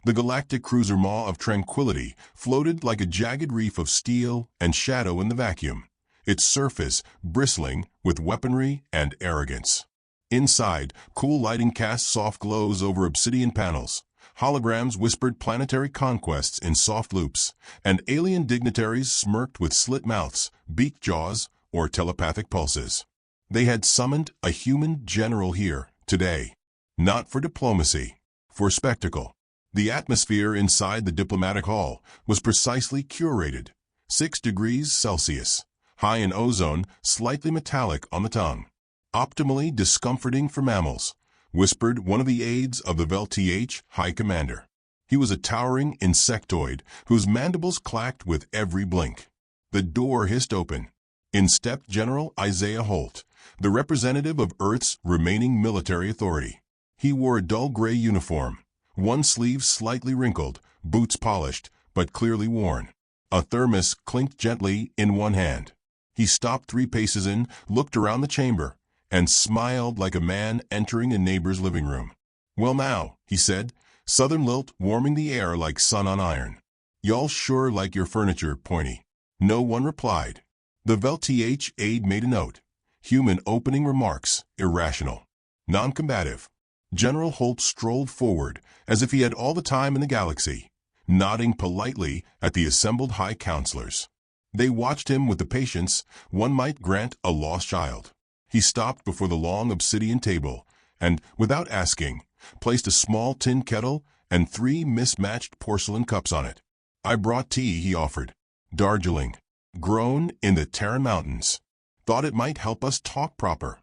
The Galactic cruiser Maw of Tranquility floated like a jagged reef of steel and shadow in the vacuum, its surface bristling with weaponry and arrogance. Inside, cool lighting cast soft glows over obsidian panels. Holograms whispered planetary conquests in soft loops, and alien dignitaries smirked with slit mouths, beaked jaws, or telepathic pulses. They had summoned a human general here today, not for diplomacy, for spectacle. The atmosphere inside the diplomatic hall was precisely curated. 6 degrees Celsius, high in ozone, slightly metallic on the tongue. Optimally discomforting for mammals, whispered one of the aides of the VLTH High Commander. He was a towering insectoid whose mandibles clacked with every blink. The door hissed open. In stepped General Isaiah Holt, the representative of Earth's remaining military authority. He wore a dull gray uniform, one sleeve slightly wrinkled, boots polished, but clearly worn. A thermos clinked gently in one hand. He stopped 3 paces in, looked around the chamber, and smiled like a man entering a neighbor's living room. "Well now," he said, southern lilt warming the air like sun on iron. "Y'all sure like your furniture, Pointy." No one replied. The VLTH aide made a note. Human opening remarks, irrational, non-combative. General Holt strolled forward as if he had all the time in the galaxy, nodding politely at the assembled high counselors. They watched him with the patience one might grant a lost child. He stopped before the long obsidian table and, without asking, placed a small tin kettle and 3 mismatched porcelain cups on it. "I brought tea," he offered. "Darjeeling, grown in the Terran Mountains. Thought it might help us talk proper."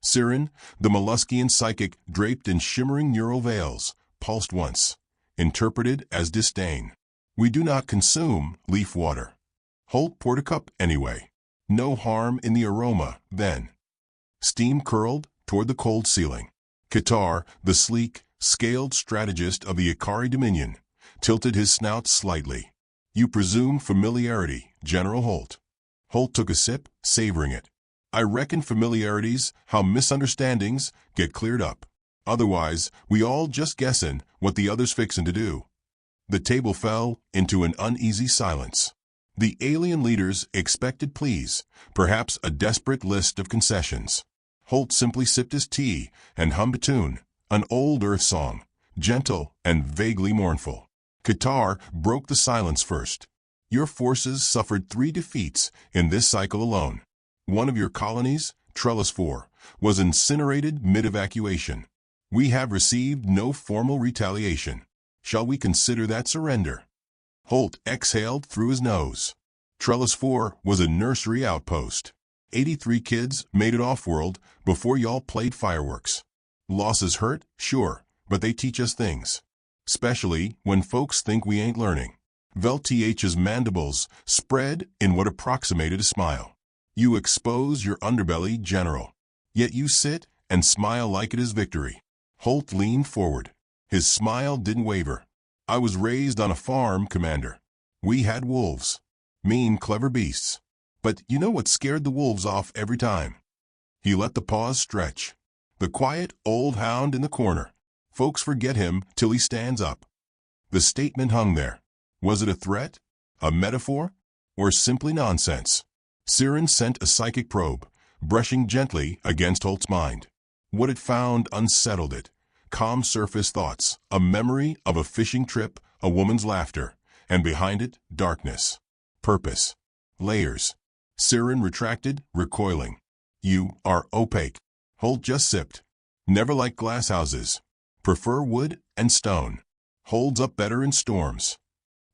Siren, the molluscian psychic draped in shimmering neural veils, pulsed once, interpreted as disdain. "We do not consume leaf water." Holt poured a cup anyway. No harm in the aroma, then. Steam curled toward the cold ceiling. Qatar, the sleek, scaled strategist of the Ikari Dominion, tilted his snout slightly. "You presume familiarity, General Holt." Holt took a sip, savoring it. "I reckon familiarity's how misunderstandings get cleared up. Otherwise, we all just guessin' what the other's fixin' to do." The table fell into an uneasy silence. The alien leaders expected pleas, perhaps a desperate list of concessions. Holt simply sipped his tea and hummed a tune, an old Earth song, gentle and vaguely mournful. Qatar broke the silence first. "Your forces suffered 3 defeats in this cycle alone. One of your colonies, Trellis 4, was incinerated mid-evacuation. We have received no formal retaliation. Shall we consider that surrender?" Holt exhaled through his nose. Trellis 4 was a nursery outpost. 83 kids made it off-world before y'all played fireworks. Losses hurt, sure, but they teach us things. Especially when folks think we ain't learning. VLTH's mandibles spread in what approximated a smile. "You expose your underbelly, General. Yet you sit and smile like it is victory." Holt leaned forward. His smile didn't waver. "I was raised on a farm, Commander. We had wolves. Mean, clever beasts. But you know what scared the wolves off every time?" He let the pause stretch. "The quiet old hound in the corner. Folks forget him till he stands up." The statement hung there. Was it a threat, a metaphor, or simply nonsense? Siren sent a psychic probe, brushing gently against Holt's mind. What it found unsettled it. Calm surface thoughts, a memory of a fishing trip, a woman's laughter, and behind it, darkness. Purpose. Layers. Siren retracted, recoiling. "You are opaque." Holt just sipped. "Never liked glass houses. Prefer wood and stone. Holds up better in storms."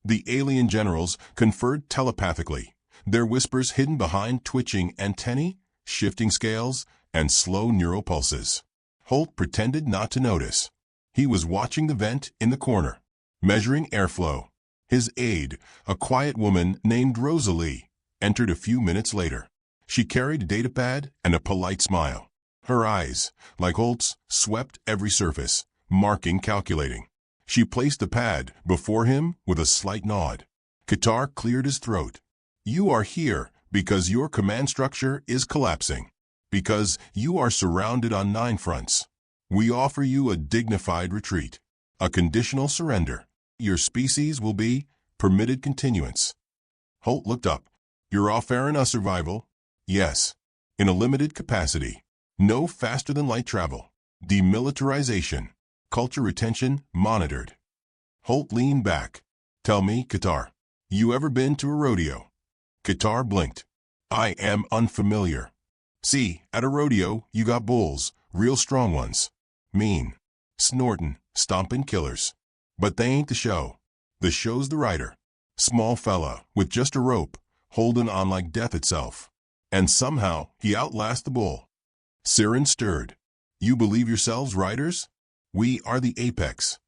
The alien generals conferred telepathically, their whispers hidden behind twitching antennae, shifting scales, and slow neural pulses. Holt pretended not to notice. He was watching the vent in the corner, measuring airflow. His aide, a quiet woman named Rosalie, entered a few minutes later. She carried a datapad and a polite smile. Her eyes, like Holt's, swept every surface, marking, calculating. She placed the pad before him with a slight nod. Qatar cleared his throat. "You are here because your command structure is collapsing. Because you are surrounded on 9 fronts. We offer you a dignified retreat, a conditional surrender. Your species will be permitted continuance. Holt looked up. You're all fair enough survival? Yes. In a limited capacity. No faster than light travel. Demilitarization. Culture retention monitored. Holt leaned back. Tell me, Qatar, you ever been to a rodeo? Qatar blinked. I am unfamiliar. See, at a rodeo, you got bulls, real strong ones. Mean. Snortin', stompin' killers. But they ain't the show. The show's the rider. Small fella, with just a rope, holding on like death itself. And somehow, he outlasts the bull. Siren stirred. You believe yourselves riders? We are the apex.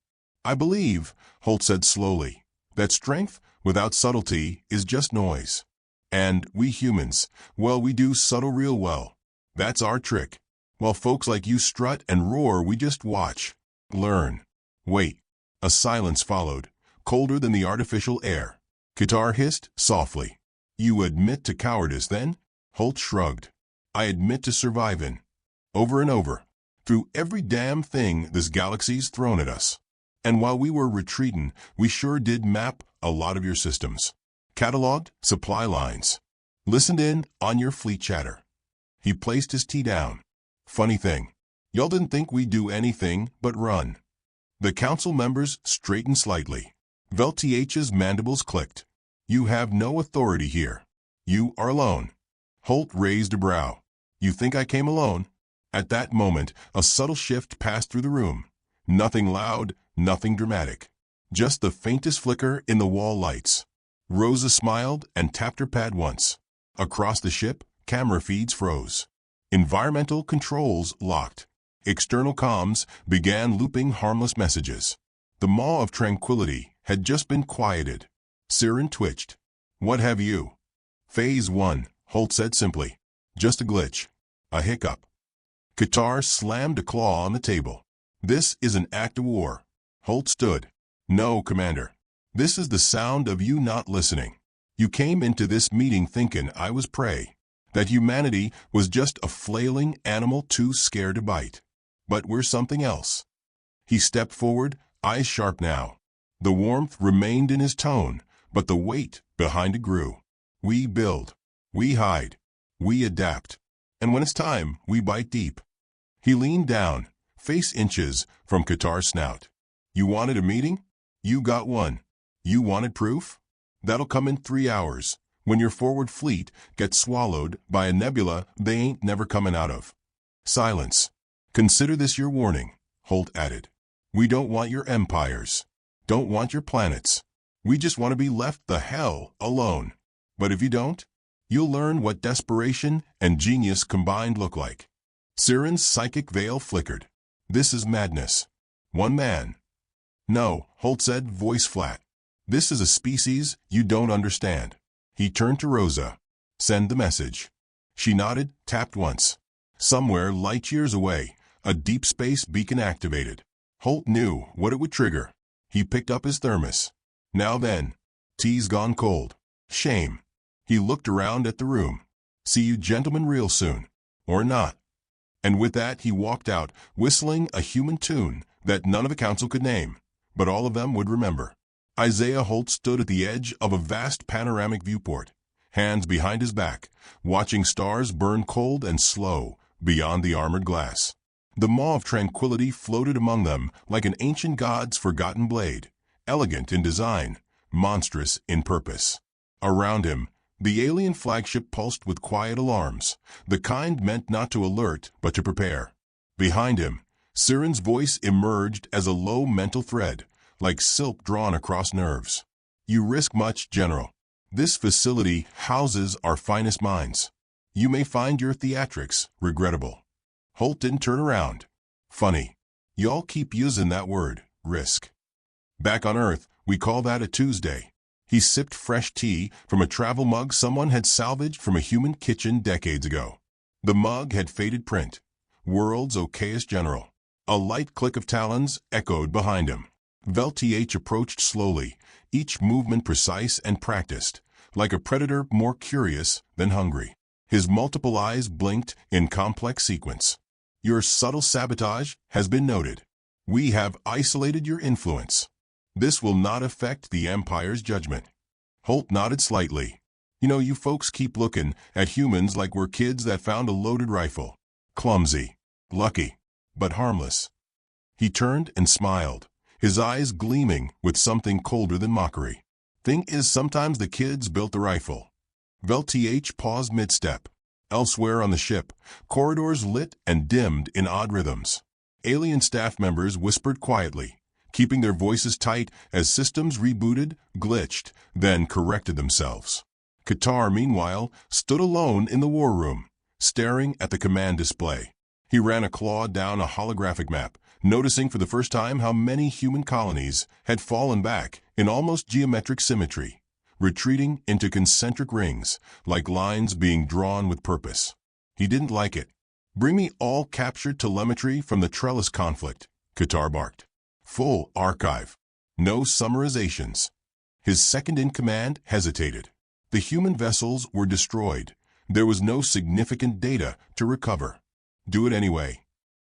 I believe, Holt said slowly, that strength without subtlety is just noise. And we humans, well, we do subtle real well. That's our trick. While folks like you strut and roar, we just watch. Learn. Wait. A silence followed, colder than the artificial air. Qatar hissed softly. You admit to cowardice then? Holt shrugged. I admit to surviving. Over and over. Through every damn thing this galaxy's thrown at us. And while we were retreating, we sure did map a lot of your systems. Cataloged supply lines. Listened in on your fleet chatter. He placed his tea down. Funny thing. Y'all didn't think we'd do anything but run. The council members straightened slightly. Velth's mandibles clicked. You have no authority here. You are alone. Holt raised a brow. You think I came alone? At that moment, a subtle shift passed through the room. Nothing loud, nothing dramatic. Just the faintest flicker in the wall lights. Rosa smiled and tapped her pad once. Across the ship, camera feeds froze. Environmental controls locked. External comms began looping harmless messages. The maw of tranquility had just been quieted. Siren twitched. What have you? Phase 1, Holt said simply. Just a glitch. A hiccup. Qatar slammed a claw on the table. This is an act of war. Holt stood. No, Commander. This is the sound of you not listening. You came into this meeting thinking I was prey, that humanity was just a flailing animal too scared to bite. But we're something else. He stepped forward, eyes sharp now. The warmth remained in his tone, but the weight behind it grew. We build. We hide. We adapt. And when it's time, we bite deep. He leaned down, face inches from Qatar's snout. You wanted a meeting? You got one. You wanted proof? That'll come in 3 hours, when your forward fleet gets swallowed by a nebula they ain't never coming out of. Silence. Consider this your warning, Holt added. We don't want your empires. Don't want your planets. We just want to be left the hell alone. But if you don't, you'll learn what desperation and genius combined look like. Siren's psychic veil flickered. This is madness. One man. No, Holt said, voice flat. This is a species you don't understand. He turned to Rosa. Send the message. She nodded, tapped once. Somewhere light years away, a deep space beacon activated. Holt knew what it would trigger. He picked up his thermos. Now then. Tea's gone cold. Shame. He looked around at the room. See you gentlemen real soon. Or not. And with that he walked out, whistling a human tune that none of the council could name, but all of them would remember. Isaiah Holt stood at the edge of a vast panoramic viewport, hands behind his back, watching stars burn cold and slow beyond the armored glass. The maw of tranquility floated among them like an ancient god's forgotten blade, elegant in design, monstrous in purpose. Around him, the alien flagship pulsed with quiet alarms, the kind meant not to alert but to prepare. Behind him, Siren's voice emerged as a low mental thread, like silk drawn across nerves. You risk much, General. This facility houses our finest minds. You may find your theatrics regrettable. Holt didn't turn around. Funny. Y'all keep using that word, risk. Back on Earth, we call that a Tuesday. He sipped fresh tea from a travel mug someone had salvaged from a human kitchen decades ago. The mug had faded print. World's okayest general. A light click of talons echoed behind him. Velth approached slowly, each movement precise and practiced, like a predator more curious than hungry. His multiple eyes blinked in complex sequence. Your subtle sabotage has been noted. We have isolated your influence. This will not affect the Empire's judgment. Holt nodded slightly. You know, you folks keep looking at humans like we're kids that found a loaded rifle. Clumsy, lucky, but harmless. He turned and smiled, his eyes gleaming with something colder than mockery. Thing is, sometimes the kids built the rifle. Velth paused mid-step. Elsewhere on the ship, corridors lit and dimmed in odd rhythms. Alien staff members whispered quietly, keeping their voices tight as systems rebooted, glitched, then corrected themselves. Qatar, meanwhile, stood alone in the war room, staring at the command display. He ran a claw down a holographic map, noticing for the first time how many human colonies had fallen back in almost geometric symmetry, retreating into concentric rings, like lines being drawn with purpose. He didn't like it. Bring me all captured telemetry from the Trellis conflict, Qatar barked. Full archive. No summarizations. His second-in-command hesitated. The human vessels were destroyed. There was no significant data to recover. Do it anyway.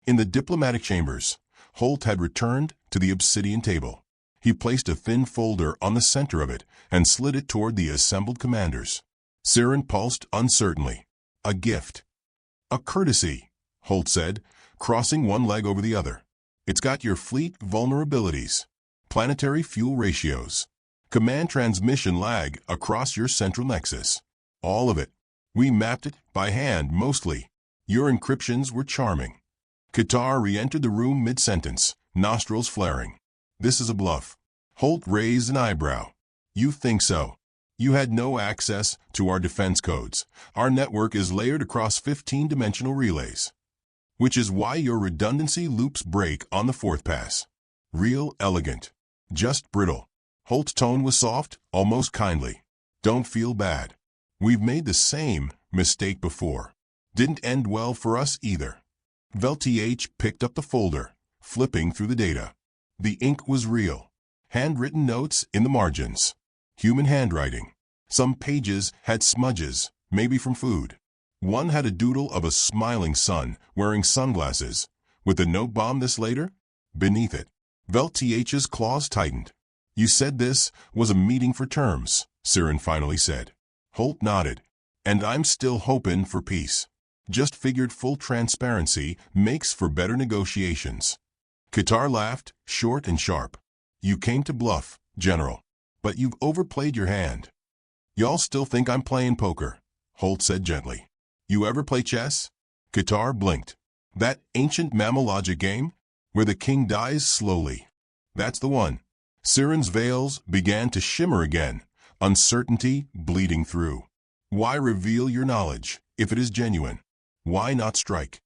In the diplomatic chambers, Holt had returned to the obsidian table. He placed a thin folder on the center of it and slid it toward the assembled commanders. Siren pulsed uncertainly. A gift. A courtesy, Holt said, crossing one leg over the other. It's got your fleet vulnerabilities, planetary fuel ratios, command transmission lag across your central nexus. All of it. We mapped it by hand mostly. Your encryptions were charming. Qatar re-entered the room mid-sentence, nostrils flaring. This is a bluff. Holt raised an eyebrow. You think so? You had no access to our defense codes. Our network is layered across 15-dimensional relays. Which is why your redundancy loops break on the fourth pass. Real elegant. Just brittle. Holt's tone was soft, almost kindly. Don't feel bad. We've made the same mistake before. Didn't end well for us either. Velth picked up the folder, flipping through the data. The ink was real. Handwritten notes in the margins. Human handwriting. Some pages had smudges, maybe from food. One had a doodle of a smiling sun wearing sunglasses, with a note bomb this later beneath it. Velth's claws tightened. You said this was a meeting for terms, Siren finally said. Holt nodded. And I'm still hoping for peace. Just figured full transparency makes for better negotiations. Qatar laughed, short and sharp. You came to bluff, General. But you've overplayed your hand. Y'all still think I'm playing poker, Holt said gently. You ever play chess? Qatar blinked. That ancient mammal logic game? Where the king dies slowly. That's the one. Siren's veils began to shimmer again, uncertainty bleeding through. Why reveal your knowledge, if it is genuine? Why not strike?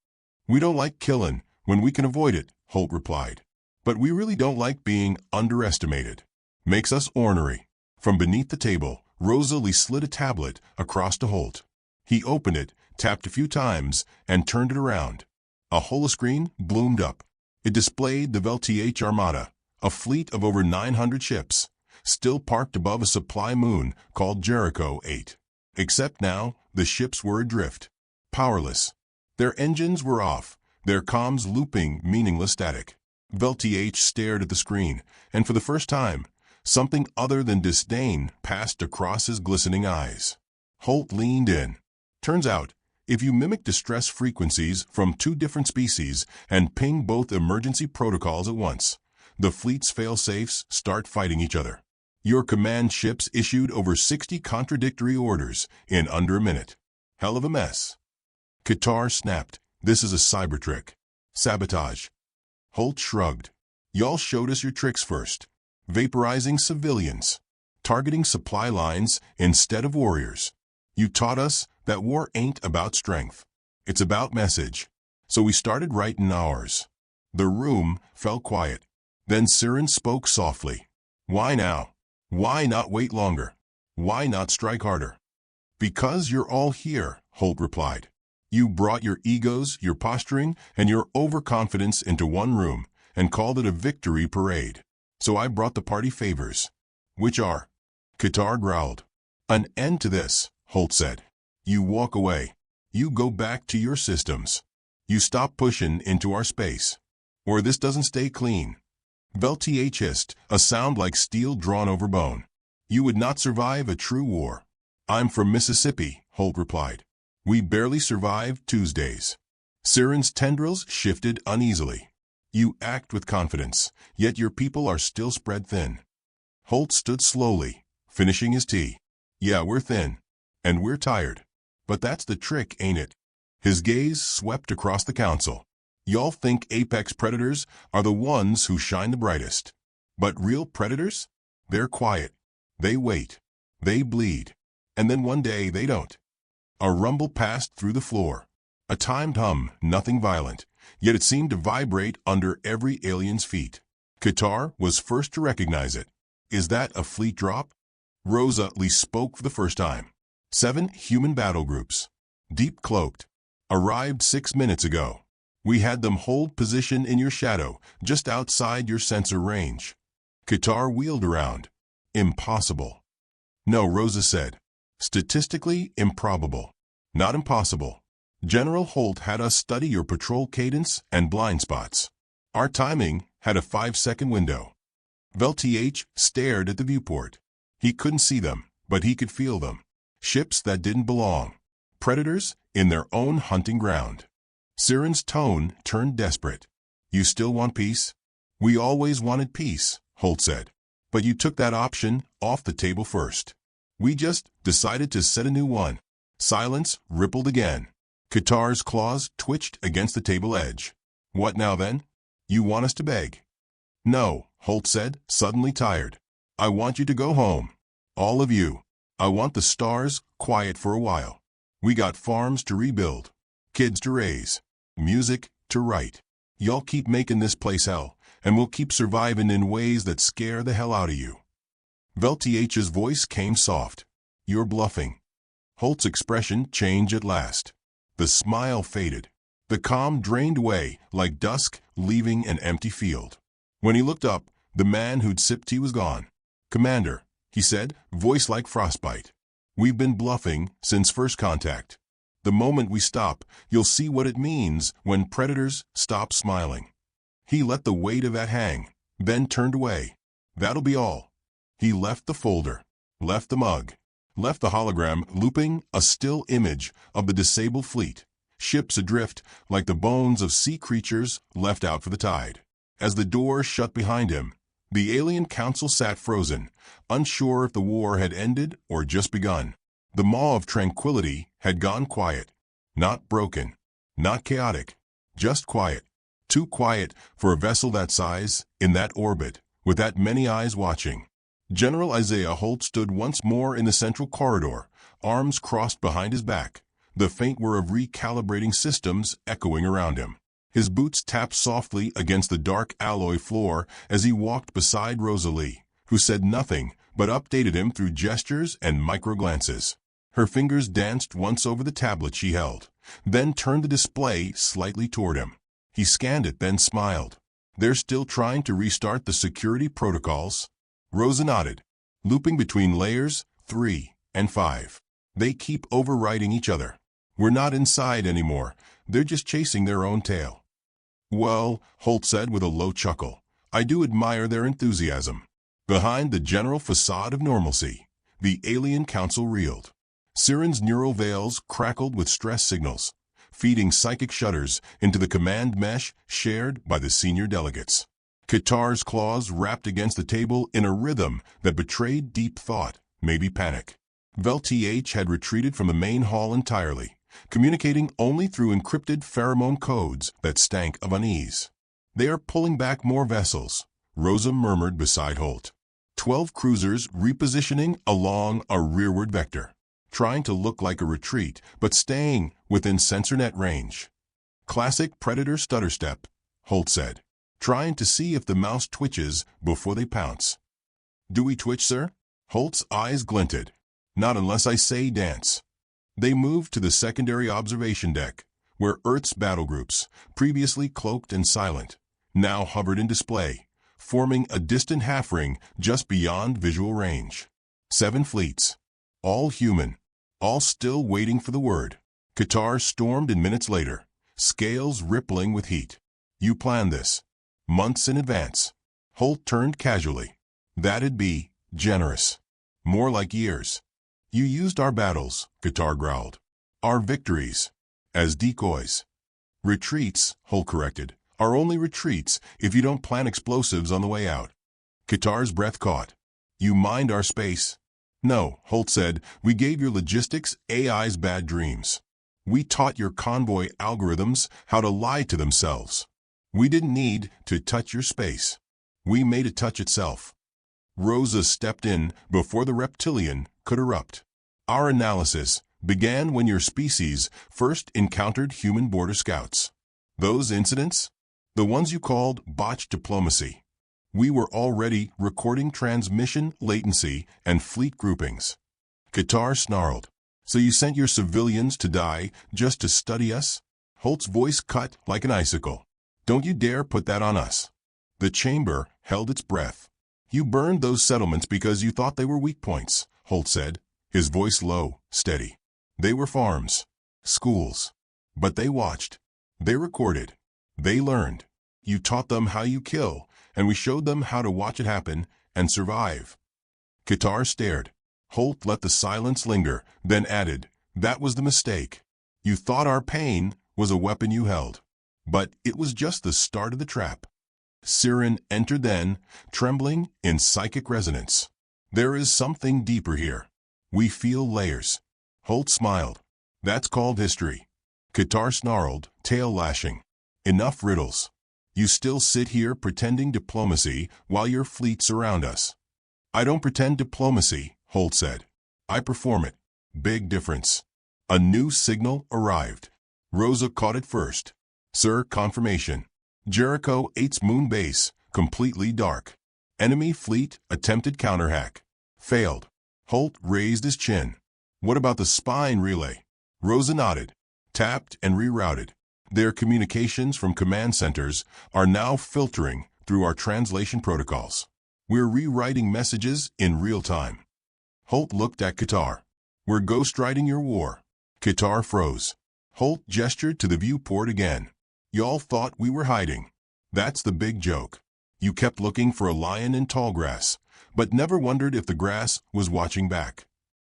We don't like killing when we can avoid it, Holt replied. But we really don't like being underestimated. Makes us ornery. From beneath the table, Rosalie slid a tablet across to Holt. He opened it, tapped a few times, and turned it around. A holoscreen bloomed up. It displayed the Velth Armada, a fleet of over 900 ships, still parked above a supply moon called Jericho 8. Except now, the ships were adrift. Powerless. Their engines were off, their comms looping meaningless static. Velth stared at the screen, and for the first time, something other than disdain passed across his glistening eyes. Holt leaned in. Turns out, if you mimic distress frequencies from two different species and ping both emergency protocols at once, the fleet's fail-safes start fighting each other. Your command ships issued over 60 contradictory orders in under a minute. Hell of a mess. Qatar snapped. This is a cyber trick. Sabotage. Holt shrugged. Y'all showed us your tricks first. Vaporizing civilians. Targeting supply lines instead of warriors. You taught us that war ain't about strength. It's about message. So we started writing ours. The room fell quiet. Then Siren spoke softly. Why now? Why not wait longer? Why not strike harder? Because you're all here, Holt replied. You brought your egos, your posturing, and your overconfidence into one room and called it a victory parade. So I brought the party favors. Which are? Qatar growled. An end to this, Holt said. You walk away. You go back to your systems. You stop pushing into our space. Or this doesn't stay clean. Velth hissed, a sound like steel drawn over bone. You would not survive a true war. I'm from Mississippi, Holt replied. We barely survived Tuesdays. Siren's tendrils shifted uneasily. You act with confidence, yet your people are still spread thin. Holt stood slowly, finishing his tea. Yeah, we're thin. And we're tired. But that's the trick, ain't it? His gaze swept across the council. Y'all think apex predators are the ones who shine the brightest. But real predators? They're quiet. They wait. They bleed. And then one day they don't. A rumble passed through the floor. A timed hum, nothing violent, yet it seemed to vibrate under every alien's feet. Qatar was first to recognize it. Is that a fleet drop? Rosa Lee spoke for the first time. 7 human battle groups. Deep cloaked. Arrived 6 minutes ago. We had them hold position in your shadow, just outside your sensor range. Qatar wheeled around. Impossible. No, Rosa said. Statistically improbable. Not impossible. General Holt had us study your patrol cadence and blind spots. Our timing had a 5-second window. Velth stared at the viewport. He couldn't see them, but he could feel them. Ships that didn't belong. Predators in their own hunting ground. Siren's tone turned desperate. You still want peace? We always wanted peace, Holt said. But you took that option off the table first. We just decided to set a new one. Silence rippled again. Qatar's claws twitched against the table edge. What now then? You want us to beg? No, Holt said, suddenly tired. I want you to go home. All of you. I want the stars quiet for a while. We got farms to rebuild. Kids to raise. Music to write. Y'all keep making this place hell, and we'll keep surviving in ways that scare the hell out of you. Velth's voice came soft. You're bluffing. Holt's expression changed at last. The smile faded. The calm drained away like dusk leaving an empty field. When he looked up, the man who'd sipped tea was gone. Commander, he said, voice like frostbite. We've been bluffing since first contact. The moment we stop, you'll see what it means when predators stop smiling. He let the weight of that hang, then turned away. That'll be all. He left the folder, left the mug, left the hologram looping a still image of the disabled fleet, ships adrift like the bones of sea creatures left out for the tide. As the door shut behind him, the alien council sat frozen, unsure if the war had ended or just begun. The maw of tranquility had gone quiet. Not broken, not chaotic, just quiet. Too quiet for a vessel that size, in that orbit, with that many eyes watching. General Isaiah Holt stood once more in the central corridor, arms crossed behind his back, the faint whir of recalibrating systems echoing around him. His boots tapped softly against the dark alloy floor as he walked beside Rosa Lee, who said nothing but updated him through gestures and micro-glances. Her fingers danced once over the tablet she held, then turned the display slightly toward him. He scanned it, then smiled. They're still trying to restart the security protocols? Rosa nodded. Looping between layers 3 and 5. They keep overriding each other. We're not inside anymore. They're just chasing their own tail. Well, Holt said with a low chuckle, I do admire their enthusiasm. Behind the general facade of normalcy, the alien council reeled. Siren's neural veils crackled with stress signals, feeding psychic shudders into the command mesh shared by the senior delegates. Qatar's claws rapped against the table in a rhythm that betrayed deep thought, maybe panic. Velth had retreated from the main hall entirely, communicating only through encrypted pheromone codes that stank of unease. They are pulling back more vessels, Rosa murmured beside Holt. 12 cruisers repositioning along a rearward vector, trying to look like a retreat, but staying within sensor net range. Classic predator stutter step, Holt said, trying to see if the mouse twitches before they pounce. Do we twitch, sir? Holt's eyes glinted. Not unless I say dance. They moved to the secondary observation deck, where Earth's battle groups, previously cloaked and silent, now hovered in display, forming a distant half-ring just beyond visual range. 7 fleets. All human. All still waiting for the word. Qatar stormed in minutes later, scales rippling with heat. You planned this. Months in advance. Holt turned casually. That'd be generous. More like years. You used our battles, Qatar growled. Our victories. As decoys. Retreats, Holt corrected, are only retreats if you don't plant explosives on the way out. Qatar's breath caught. You mined our space? No, Holt said, we gave your logistics AIs bad dreams. We taught your convoy algorithms how to lie to themselves. We didn't need to touch your space. We made it touch itself. Rosa stepped in before the reptilian could erupt. Our analysis began when your species first encountered human border scouts. Those incidents? The ones you called botched diplomacy. We were already recording transmission latency and fleet groupings. Qatar snarled. So you sent your civilians to die just to study us? Holt's voice cut like an icicle. Don't you dare put that on us. The chamber held its breath. You burned those settlements because you thought they were weak points, Holt said, his voice low, steady. They were farms, schools. But they watched. They recorded. They learned. You taught them how you kill, and we showed them how to watch it happen and survive. Qatar stared. Holt let the silence linger, then added, that was the mistake. You thought our pain was a weapon you held. But it was just the start of the trap. Siren entered then, trembling in psychic resonance. There is something deeper here. We feel layers. Holt smiled. That's called history. Qatar snarled, tail lashing. Enough riddles. You still sit here pretending diplomacy while your fleet surround us. I don't pretend diplomacy, Holt said. I perform it. Big difference. A new signal arrived. Rosa caught it first. Sir, confirmation. Jericho 8's moon base, completely dark. Enemy fleet attempted counterhack. Failed. Holt raised his chin. What about the spine relay? Rosa nodded. Tapped and rerouted. Their communications from command centers are now filtering through our translation protocols. We're rewriting messages in real time. Holt looked at Qatar. We're ghostwriting your war. Qatar froze. Holt gestured to the viewport again. Y'all thought we were hiding. That's the big joke. You kept looking for a lion in tall grass, but never wondered if the grass was watching back.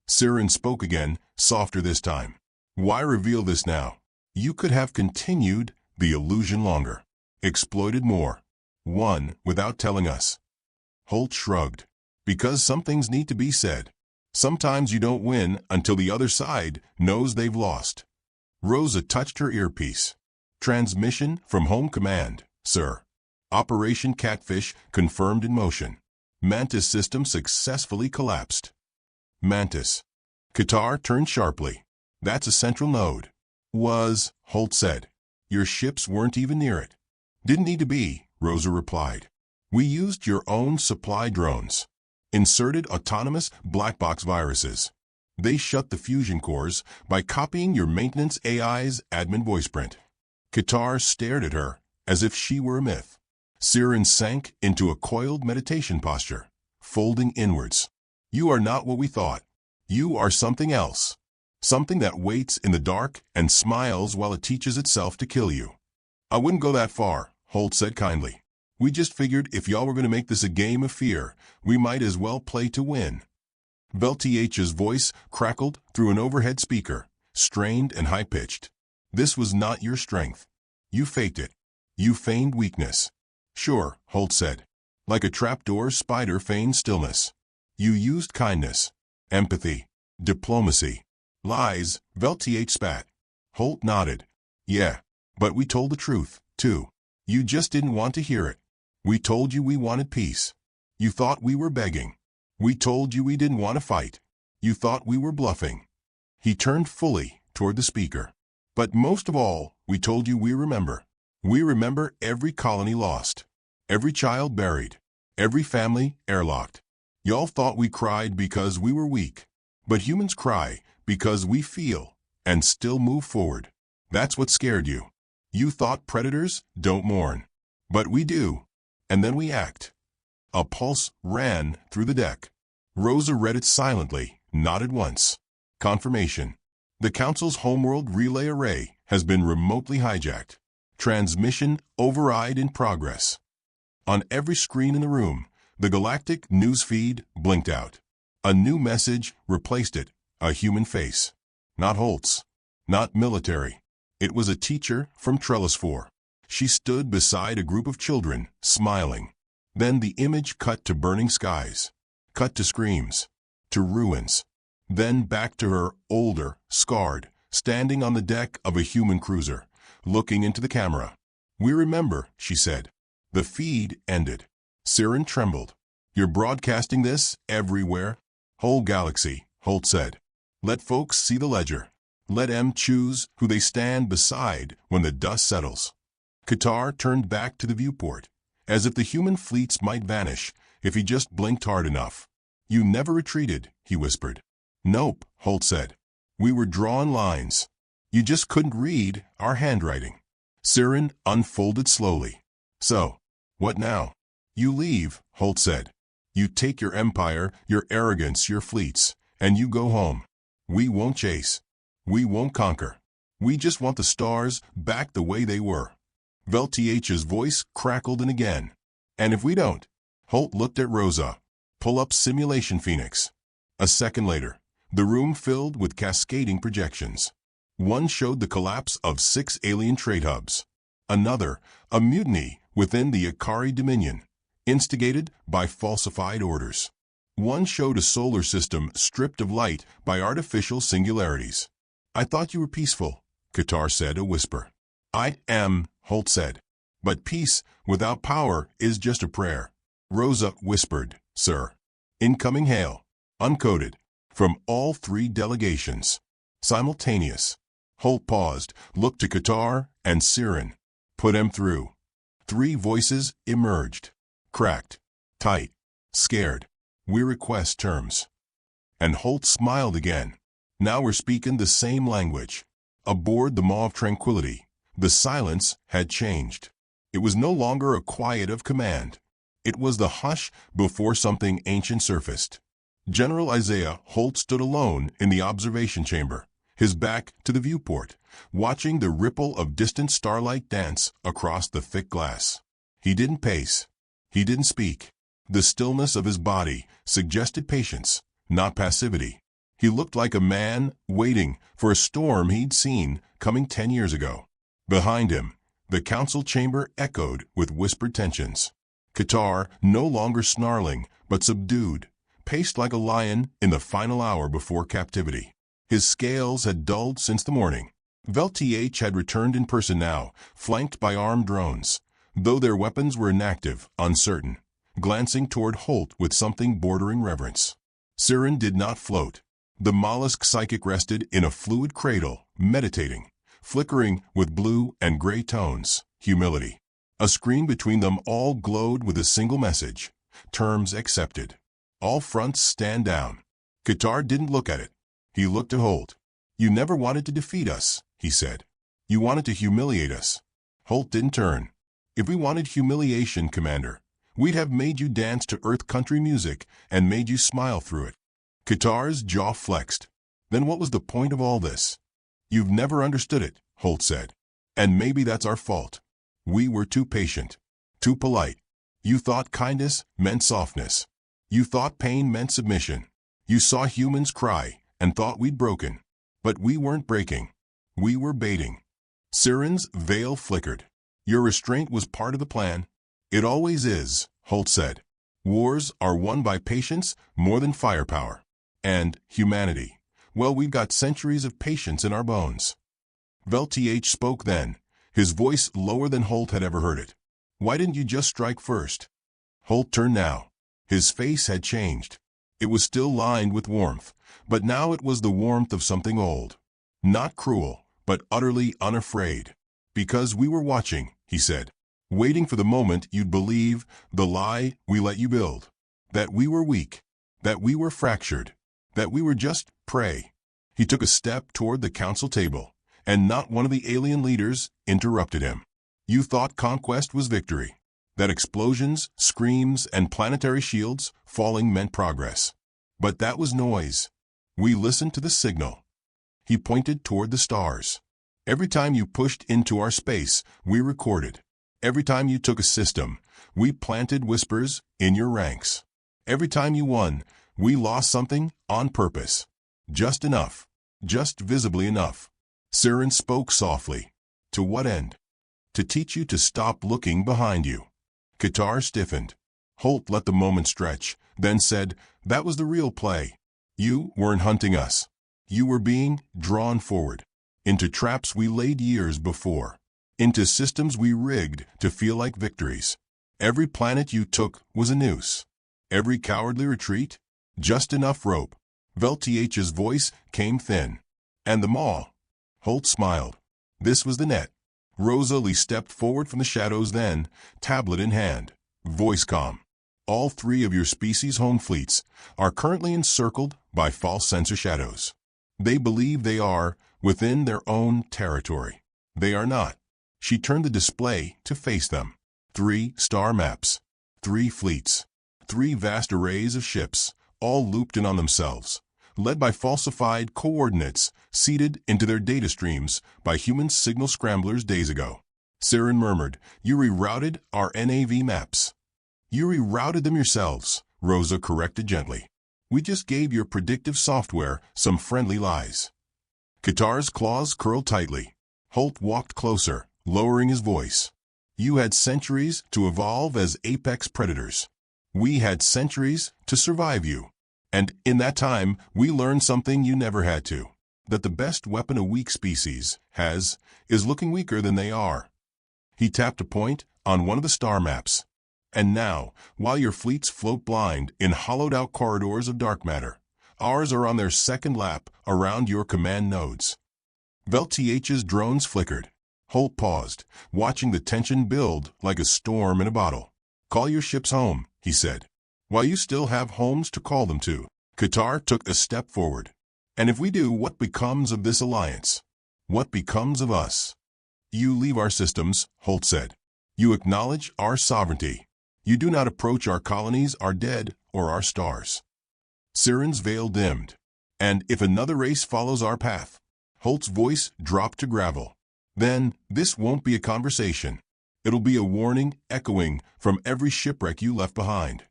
Siren spoke again, softer this time. Why reveal this now? You could have continued the illusion longer. Exploited more. Won without telling us. Holt shrugged. Because some things need to be said. Sometimes you don't win until the other side knows they've lost. Rosa touched her earpiece. Transmission from Home Command, sir. Operation Catfish confirmed in motion. Mantis system successfully collapsed. Mantis. Qatar turned sharply. That's a central node. Holt said. Your ships weren't even near it. Didn't need to be, Rosa replied. We used your own supply drones. Inserted autonomous black box viruses. They shut the fusion cores by copying your maintenance AI's admin voice print. Qatar stared at her as if she were a myth. Siren sank into a coiled meditation posture, folding inwards. You are not what we thought. You are something else. Something that waits in the dark and smiles while it teaches itself to kill you. I wouldn't go that far, Holt said kindly. We just figured if y'all were going to make this a game of fear, we might as well play to win. Veltiach's voice crackled through an overhead speaker, strained and high-pitched. This was not your strength. You faked it. You feigned weakness. Sure, Holt said. Like a trapdoor spider feigns stillness. You used kindness, empathy, diplomacy. Lies, Veltiach spat. Holt nodded. Yeah, but we told the truth, too. You just didn't want to hear it. We told you we wanted peace. You thought we were begging. We told you we didn't want to fight. You thought we were bluffing. He turned fully toward the speaker. But most of all, we told you we remember. We remember every colony lost. Every child buried. Every family airlocked. Y'all thought we cried because we were weak. But humans cry because we feel and still move forward. That's what scared you. You thought predators don't mourn. But we do. And then we act. A pulse ran through the deck. Rosa read it silently, nodded once. Confirmation. The Council's homeworld relay array has been remotely hijacked. Transmission override in progress. On every screen in the room, the Galactic news feed blinked out. A new message replaced it, a human face. Not Holt's. Not military. It was a teacher from Trellis 4. She stood beside a group of children, smiling. Then the image cut to burning skies. Cut to screams. To ruins. Then back to her, older, scarred, standing on the deck of a human cruiser, looking into the camera. "We remember," she said. The feed ended. Siren trembled. "You're broadcasting this everywhere?" "Whole galaxy," Holt said. "Let folks see the ledger. Let 'em choose who they stand beside when the dust settles." Qatar turned back to the viewport, as if the human fleets might vanish if he just blinked hard enough. "You never retreated," he whispered. "Nope," Holt said. "We were drawing lines. You just couldn't read our handwriting." Siren unfolded slowly. "So, what now?" "You leave," Holt said. "You take your empire, your arrogance, your fleets, and you go home. We won't chase. We won't conquer. We just want the stars back the way they were." Velth's voice crackled in again. "And if we don't?" Holt looked at Rosa. "Pull up Simulation Phoenix." A second later, the room filled with cascading projections. One showed the collapse of 6 alien trade hubs. Another, a mutiny within the Akari Dominion, instigated by falsified orders. One showed a solar system stripped of light by artificial singularities. "I thought you were peaceful," Qatar said, a whisper. "I am," Holt said. "But peace without power is just a prayer." Rosa whispered, "Sir." Incoming hail. Uncoded. From all 3 delegations. Simultaneous. Holt paused, looked to Qatar and Siren. "Put 'em through." 3 voices emerged. Cracked. Tight. Scared. "We request terms." And Holt smiled again. "Now we're speaking the same language." Aboard the Maw of Tranquility, the silence had changed. It was no longer a quiet of command. It was the hush before something ancient surfaced. General Isaiah Holt stood alone in the observation chamber, his back to the viewport, watching the ripple of distant starlight dance across the thick glass. He didn't pace. He didn't speak. The stillness of his body suggested patience, not passivity. He looked like a man waiting for a storm he'd seen coming 10 years ago. Behind him, the council chamber echoed with whispered tensions. Qatar, no longer snarling, but subdued, paced like a lion in the final hour before captivity. His scales had dulled since the morning. Velth had returned in person now, flanked by armed drones, though their weapons were inactive, uncertain, glancing toward Holt with something bordering reverence. Siren did not float. The mollusk psychic rested in a fluid cradle, meditating, flickering with blue and gray tones, humility. A screen between them all glowed with a single message: terms accepted. All fronts stand down. Qatar didn't look at it. He looked at Holt. "You never wanted to defeat us," he said. "You wanted to humiliate us." Holt didn't turn. "If we wanted humiliation, Commander, we'd have made you dance to Earth country music and made you smile through it." Qatar's jaw flexed. "Then what was the point of all this?" "You've never understood it," Holt said. "And maybe that's our fault. We were too patient, too polite. You thought kindness meant softness. You thought pain meant submission. You saw humans cry and thought we'd broken. But we weren't breaking. We were baiting." Siren's veil flickered. "Your restraint was part of the plan." "It always is," Holt said. "Wars are won by patience more than firepower. And humanity, well, we've got centuries of patience in our bones." Velth spoke then, his voice lower than Holt had ever heard it. "Why didn't you just strike first?" Holt turned now. His face had changed. It was still lined with warmth, but now it was the warmth of something old. Not cruel, but utterly unafraid. "Because we were watching," he said, "waiting for the moment you'd believe the lie we let you build. That we were weak. That we were fractured. That we were just prey." He took a step toward the council table, and not one of the alien leaders interrupted him. "You thought conquest was victory. That explosions, screams, and planetary shields falling meant progress. But that was noise. We listened to the signal." He pointed toward the stars. "Every time you pushed into our space, we recorded. Every time you took a system, we planted whispers in your ranks. Every time you won, we lost something on purpose. Just enough. Just visibly enough. Siren spoke softly. To what end? To teach you to stop looking behind you. Qatar stiffened. Holt let the moment stretch, then said, that was the real play. You weren't hunting us. You were being drawn forward. Into traps we laid years before. Into systems we rigged to feel like victories. Every planet you took was a noose. Every cowardly retreat, just enough rope. Velth's voice came thin. And the maw. Holt smiled. This was the net. Rosalie stepped forward from the shadows then, tablet in hand. Voice calm. All 3 of your species' home fleets are currently encircled by false sensor shadows. They believe they are within their own territory. They are not. She turned the display to face them. 3 star maps. 3 fleets. 3 vast arrays of ships, all looped in on themselves, led by falsified coordinates seeded into their data streams by human signal scramblers days ago. Siren murmured, you rerouted our NAV maps. You rerouted them yourselves, Rosa corrected gently. We just gave your predictive software some friendly lies. Qatar's claws curled tightly. Holt walked closer, lowering his voice. You had centuries to evolve as apex predators. We had centuries to survive you. And in that time, we learned something you never had to. That the best weapon a weak species has is looking weaker than they are. He tapped a point on one of the star maps. And now, while your fleets float blind in hollowed-out corridors of dark matter, ours are on their second lap around your command nodes. Velth's drones flickered. Holt paused, watching the tension build like a storm in a bottle. Call your ships home, he said. While you still have homes to call them to. Qatar took a step forward. And if we do, what becomes of this alliance? What becomes of us? You leave our systems, Holt said. You acknowledge our sovereignty. You do not approach our colonies, our dead, or our stars. Siren's veil dimmed. And if another race follows our path, Holt's voice dropped to gravel. Then this won't be a conversation. It'll be a warning echoing from every shipwreck you left behind.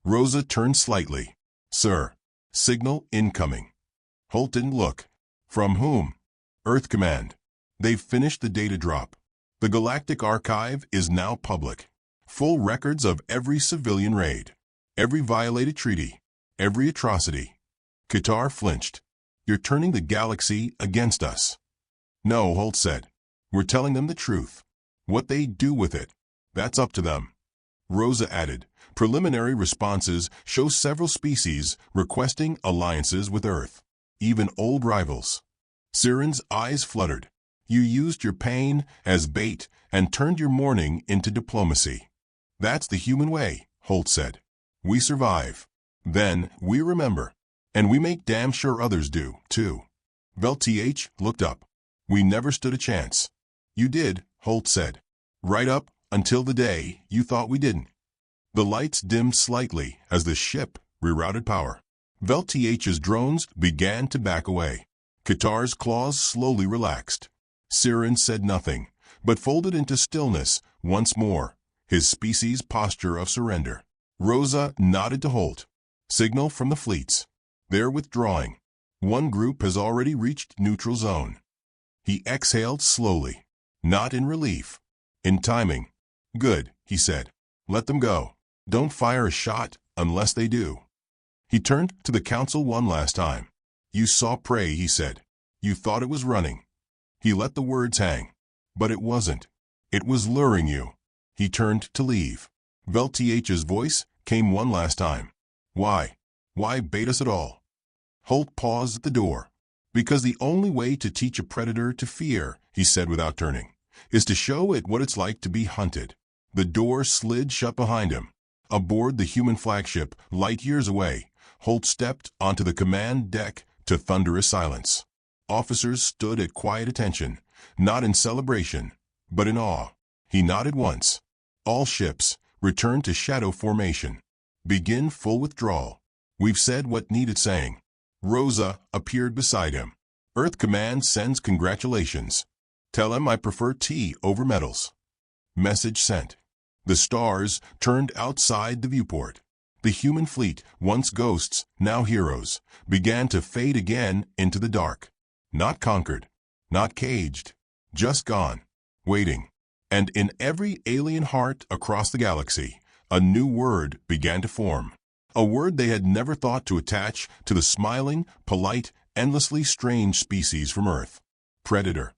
Rosa turned slightly. Sir. Signal incoming. Holt didn't look. From whom? Earth Command. They've finished the data drop. The Galactic Archive is now public. Full records of every civilian raid. Every violated treaty. Every atrocity. Qatar flinched. You're turning the galaxy against us. No, Holt said. We're telling them the truth. What they do with it, that's up to them. Rosa added, preliminary responses show several species requesting alliances with Earth, even old rivals. Siren's eyes fluttered. You used your pain as bait and turned your mourning into diplomacy. That's the human way, Holt said. We survive. Then we remember. And we make damn sure others do, too. Velth looked up. We never stood a chance. You did, Holt said. Right up until the day you thought we didn't. The lights dimmed slightly as the ship rerouted power. Velth's drones began to back away. Qatar's claws slowly relaxed. Siren said nothing, but folded into stillness once more, his species' posture of surrender. Rosa nodded to Holt. Signal from the fleets. They're withdrawing. One group has already reached neutral zone. He exhaled slowly, not in relief, in timing. Good, he said. Let them go. Don't fire a shot unless they do. He turned to the council one last time. You saw prey, he said. You thought it was running. He let the words hang. But it wasn't. It was luring you. He turned to leave. Velth's voice came one last time. Why? Why bait us at all? Holt paused at the door. Because the only way to teach a predator to fear, he said without turning, is to show it what it's like to be hunted. The door slid shut behind him. Aboard the human flagship, light years away, Holt stepped onto the command deck to thunderous silence. Officers stood at quiet attention, not in celebration, but in awe. He nodded once. All ships, return to shadow formation. Begin full withdrawal. We've said what needed saying. Rosa appeared beside him. Earth Command sends congratulations. Tell him I prefer tea over metals. Message sent. The stars turned outside the viewport. The human fleet, once ghosts, now heroes, began to fade again into the dark. Not conquered, not caged, just gone, waiting. And in every alien heart across the galaxy, a new word began to form. A word they had never thought to attach to the smiling, polite, endlessly strange species from Earth. Predator.